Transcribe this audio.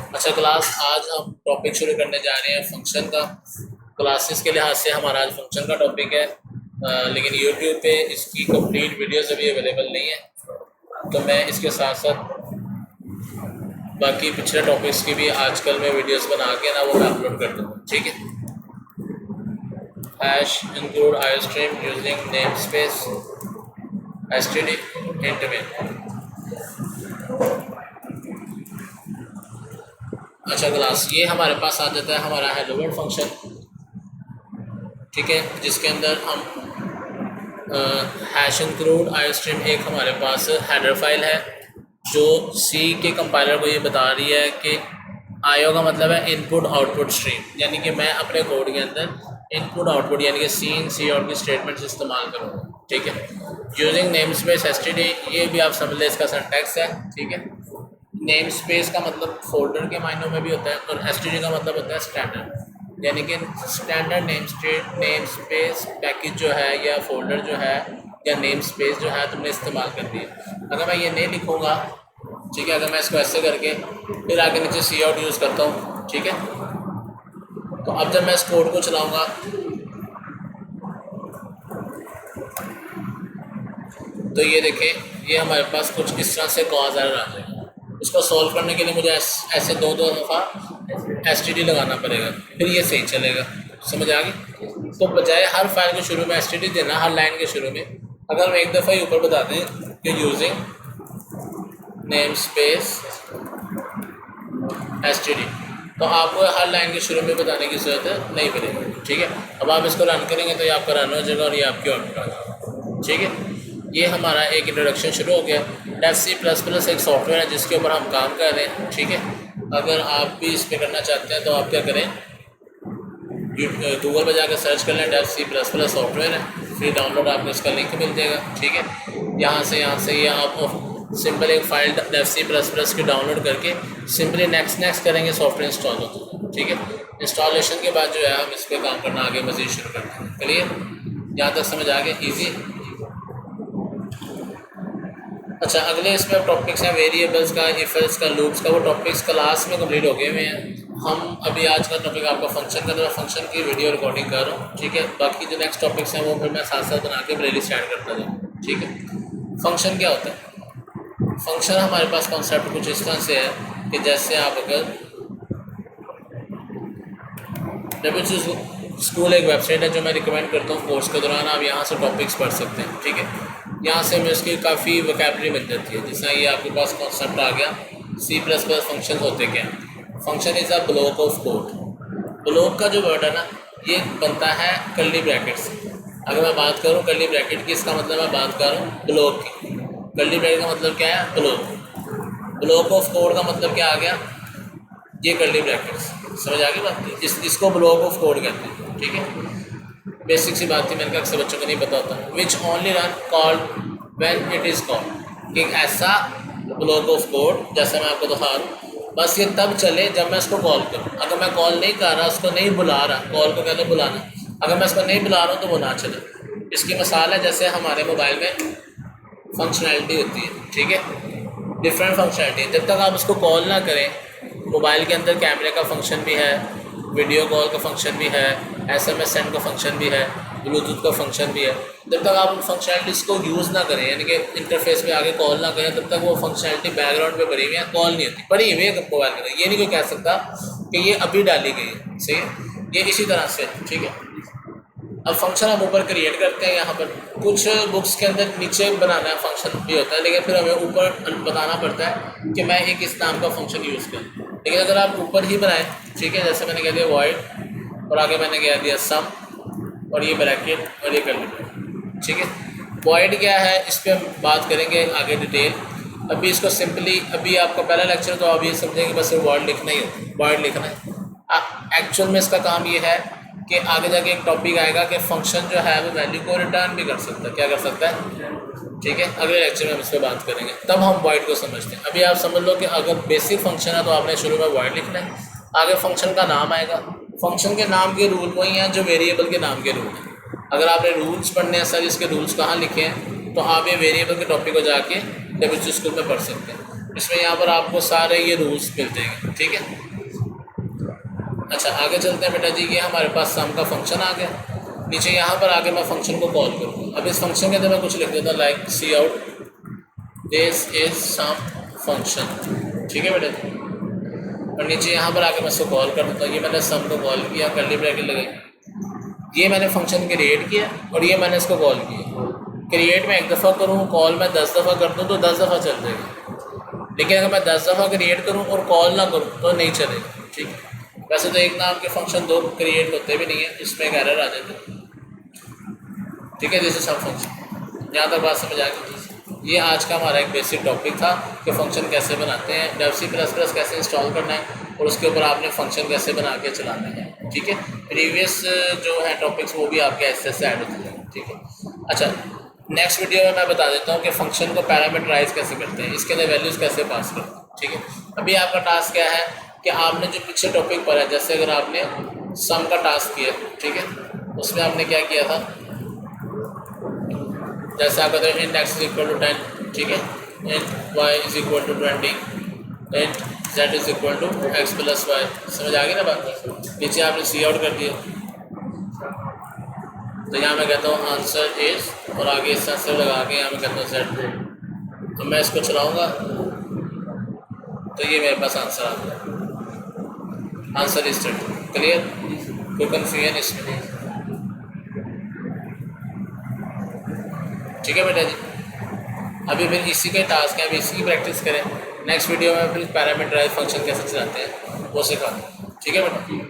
अच्छा क्लास, आज हम टॉपिक शुरू करने जा रहे हैं फंक्शन का। क्लासेस के लिहाज से हमारा आज फंक्शन का टॉपिक है, लेकिन यूट्यूब पे इसकी कंप्लीट वीडियोस अभी अवेलेबल नहीं है, तो मैं इसके साथ साथ बाकी पिछले टॉपिक्स की भी आजकल मैं वीडियोस बना के ना वो मैं अपलोड कर दूँगा। ठीक है। Hash include iostream using namespace STD इंटरमेन। अच्छा क्लास, ये हमारे पास आ जाता है हमारा हेलो वर्ल्ड फंक्शन। ठीक है, जिसके अंदर हम हैश इंक्लूड आई स्ट्रीम एक हमारे पास हेडर फाइल है जो सी के कंपाइलर को ये बता रही है कि आईओ का मतलब है इनपुट आउटपुट स्ट्रीम, यानी कि मैं अपने कोड के अंदर इनपुट आउटपुट यानी कि सी आउट की स्टेटमेंट्स इस्तेमाल करूँगा। ठीक है। यूजिंग नेम स्पेस एसटीडी, ये भी आप समझ लें इसका सिंटैक्स है। ठीक है। नेम स्पेस का मतलब फोल्डर के मायनों में भी होता है और एसटीडी का मतलब होता है स्टैंडर्ड, यानी कि स्टैंडर्ड नेम स्पेस पैकेज जो है या फोल्डर जो है या नेम स्पेस जो है तुमने इस्तेमाल कर दिया। अगर मैं ये नहीं लिखूँगा, ठीक है, अगर मैं इसको ऐसे करके फिर आगे नीचे सी आउट यूज़ करता हूँ, ठीक है, तो अब जब मैं इस कोड को चलाऊँगा तो ये देखें, ये हमारे पास कुछ इस तरह से कॉज एरर आ जाएगा। उसको सॉल्व करने के लिए मुझे ऐसे दो दफ़ा एसटीडी लगाना पड़ेगा, फिर ये सही चलेगा। समझ आ गई? तो बजाय हर फाइल के शुरू में एसटीडी देना, हर लाइन के शुरू में अगर हम एक दफ़ा ही ऊपर बता दें कि यूजिंग नेम स्पेस एसटीडी, तो आपको हर लाइन के शुरू में बताने की ज़रूरत नहीं पड़ेगी। ठीक है। अब आप इसको रन करेंगे तो ये आपका रन हो जाएगा और ये आपकी आउटपुट आ जाएगा। ठीक है। ये हमारा एक इंट्रोडक्शन शुरू हो गया। डेव सी प्लस प्लस एक सॉफ्टवेयर है जिसके ऊपर हम काम कर रहे हैं। ठीक है। अगर आप भी इस पर करना चाहते हैं तो आप क्या करें, गूगल पर जाकर सर्च कर लें, Dev C plus plus software है, फ्री डाउनलोड, आपको इसका लिंक मिल जाएगा। ठीक है। यहाँ से ये आप सिंपल एक file Dev C plus plus की डाउनलोड करके सिंपली नेक्स्ट करेंगे, सॉफ्टवेयर इंस्टॉल होता है। ठीक है। इंस्टॉलेशन के बाद जो है हम इस पर काम करना आगे मज़ीद शुरू करते हैं। क्लियर? यहाँ तक समझ आ गया? ईजी। अच्छा, अगले इसमें टॉपिक्स हैं वेरिएबल्स का, इफेल्स का, लूप्स का। वो टॉपिक्स क्लास में कंप्लीट हो गए हुए हैं। हम अभी आज का टॉपिक आपका फंक्शन का, तो फंक्शन की वीडियो रिकॉर्डिंग कर रहा हूँ। ठीक है। बाकी जो नेक्स्ट टॉपिक्स हैं वो फिर मैं साथ साथ बना के प्लेलिस्ट ऐड करता जाऊँ। ठीक है। फंक्शन क्या होता है? फंक्शन हमारे पास कॉन्सेप्ट कुछ इस तरह से है कि जैसे आप अगर स्कूल एक वेबसाइट है जो मैं रिकमेंड करता हूँ कोर्स के दौरान, आप यहाँ से टॉपिक्स पढ़ सकते हैं। ठीक है। यहाँ से हमें उसकी काफ़ी वोकैबुलरी मिल जाती है। जैसा ये आपके पास कॉन्सेप्ट आ गया, सी प्लस प्लस फंक्शन होते क्या हैं। Function is a block of code. Block का जो वर्ड है ना, ये बनता है कर्ली ब्रैकेट से। अगर मैं बात करूँ कर्ली ब्रैकेट की, इसका मतलब मैं बात कर रहा हूँ ब्लॉक की। कर्ली ब्रैकेट का मतलब क्या है? ब्लॉक। ब्लॉक ऑफ कोड का मतलब क्या आ गया? ये कर्ली ब्रैकेट्स। समझ आ गई बात? इसको ब्लॉक ऑफ कोड कहते हैं। ठीक है। बेसिक सी बात थी, मैंने कहा अक्सर बच्चों को नहीं पता होता। Which only run called when it is called, कि ऐसा ब्लॉक ऑफ कोड जैसे मैं आपको दिखा रहा हूँ, बस ये तब चले जब मैं इसको कॉल करूँ। अगर मैं कॉल नहीं कर रहा, उसको नहीं बुला रहा, कॉल को कहते हैं बुलाना, अगर मैं इसको नहीं बुला रहा हूँ तो वो ना चले। इसकी मिसाल है जैसे हमारे मोबाइल में फंक्शनैलिटी होती है। ठीक है। डिफरेंट फंक्शनैलिटी, जब तक आप उसको कॉल ना करें, मोबाइल के अंदर कैमरे का फंक्शन भी है, वीडियो कॉल का फंक्शन भी है, एसएमएस सेंड का फंक्शन भी है, ब्लूटूथ का फंक्शन भी है। जब तक आप उन फंक्शनैलिटीज़ को यूज़ ना करें, यानी कि इंटरफेस में आगे कॉल ना करें, तब तक वो फंक्शनैलिटी बैकग्राउंड पे पड़ी हुई है, कॉल नहीं होती, पड़ी हुई है मोबाइल के अंदर। ये नहीं कोई कह सकता कि ये अभी डाली गई है। सही है। ये इसी तरह से। ठीक है। अब फंक्शन हम ऊपर क्रिएट करते हैं। यहाँ पर कुछ बुक्स के अंदर नीचे बनाना है फंक्शन भी होता है, लेकिन फिर हमें ऊपर बताना पड़ता है कि मैं एक इस नाम का फंक्शन यूज़ करूँ। लेकिन अगर आप ऊपर ही बनाएं, ठीक है, जैसे मैंने कह दिया वॉइड और आगे मैंने कह दिया सम और ये ब्रैकेट और ये कर लिया। ठीक है। वॉइड क्या है, इस पर हम बात करेंगे आगे डिटेल। अभी इसको सिंपली, अभी आपका पहला लेक्चर तो आप ये समझेंगे बस वर्ड लिखना ही हो, वर्ड लिखना है। एक्चुअल में इसका काम ये है कि आगे जाके एक टॉपिक आएगा कि फंक्शन जो है वो वैल्यू को रिटर्न भी कर सकता है। क्या कर सकता है? ठीक है। अगले लेक्चर में हम इस पर बात करेंगे, तब हम वॉइड को समझते हैं। अभी आप समझ लो कि अगर बेसिक फंक्शन है तो आपने शुरू में वॉइड लिखना है, आगे फंक्शन का नाम आएगा। फंक्शन के नाम के रूल वही हैं जो वेरिएबल के नाम के रूल हैं। अगर आपने रूल्स पढ़ने हैं सर, इसके रूल्स कहाँ लिखे हैं, तो आप ये वेरिएबल के टॉपिक को जाके डेबिट स्कूल में पढ़ सकते हैं। इसमें यहाँ पर आपको सारे ये रूल्स मिलते हैं, ठीक है। अच्छा आगे चलते हैं बेटा जी। ये हमारे पास सम का फंक्शन आ गया। नीचे यहाँ पर आके मैं फंक्शन को कॉल करूँगा। अब इस फंक्शन के अंदर मैं कुछ लिख देता हूँ, like C out this is some function, ठीक है बेटा जी। और नीचे यहाँ पर आके मैं इसको कॉल कर देता हूँ। ये मैंने सम को कॉल किया, कर्ली ब्रैकेट लगाई। ये मैंने फंक्शन क्रिएट किया और ये मैंने इसको कॉल किया। क्रिएट में एक दफ़ा करूँ, कॉल में 10 दफ़ा कर दूँ तो 10 दफ़ा चल जाएगा। लेकिन अगर मैं 10 दफ़ा क्रिएट करूँ और कॉल ना करूँ तो नहीं चलेगा, ठीक है। वैसे तो एक नाम के फंक्शन 2 क्रिएट होते भी नहीं है, इसमें एक एरर आ जाता है, ठीक है। जैसे सब फंक्शन, यहाँ तक बात समझ आ गई। ये आज का हमारा एक बेसिक टॉपिक था कि फ़ंक्शन कैसे बनाते हैं, डेव C++ कैसे इंस्टॉल करना है और उसके ऊपर आपने फ़ंक्शन कैसे बना के चलाना है, ठीक है। प्रीवियस जो है टॉपिक्स वो भी आपके ऐसे ऐड होते हैं, ठीक है। अच्छा नेक्स्ट वीडियो में मैं बता देता हूँ कि फ़ंक्शन को पैरामीटराइज कैसे करते हैं, इसके अंदर वैल्यूज़ कैसे पास करते हैं, ठीक है। अभी आपका टास्क क्या है कि आपने जो पीछे टॉपिक पर है, जैसे अगर आपने सम का टास्क किया, ठीक है, उसमें आपने क्या किया था, जैसे आप कहते हैं int x is equal to 10, ठीक है, int y is equal to 20, int z is equal to x plus y. समझ आ गई ना बात। नीचे आपने सी आउट कर दिया, तो यहाँ मैं कहता हूँ आंसर इज, और आगे इस तरह से लगा के यहाँ मैं कहता हूँ z। तो मैं इसको चलाऊँगा तो ये मेरे पास आंसर आ गया, आंसर इज z। क्लियर, कोई कन्फ्यूजन इसमें नहीं, ठीक है बेटा जी। अभी फिर इसी के टास्क है, अभी इसी की प्रैक्टिस करें। नेक्स्ट वीडियो में फिर पैरामीटराइज फंक्शन कैसे चलाते हैं वो सिखाऊंगा, ठीक है बेटा।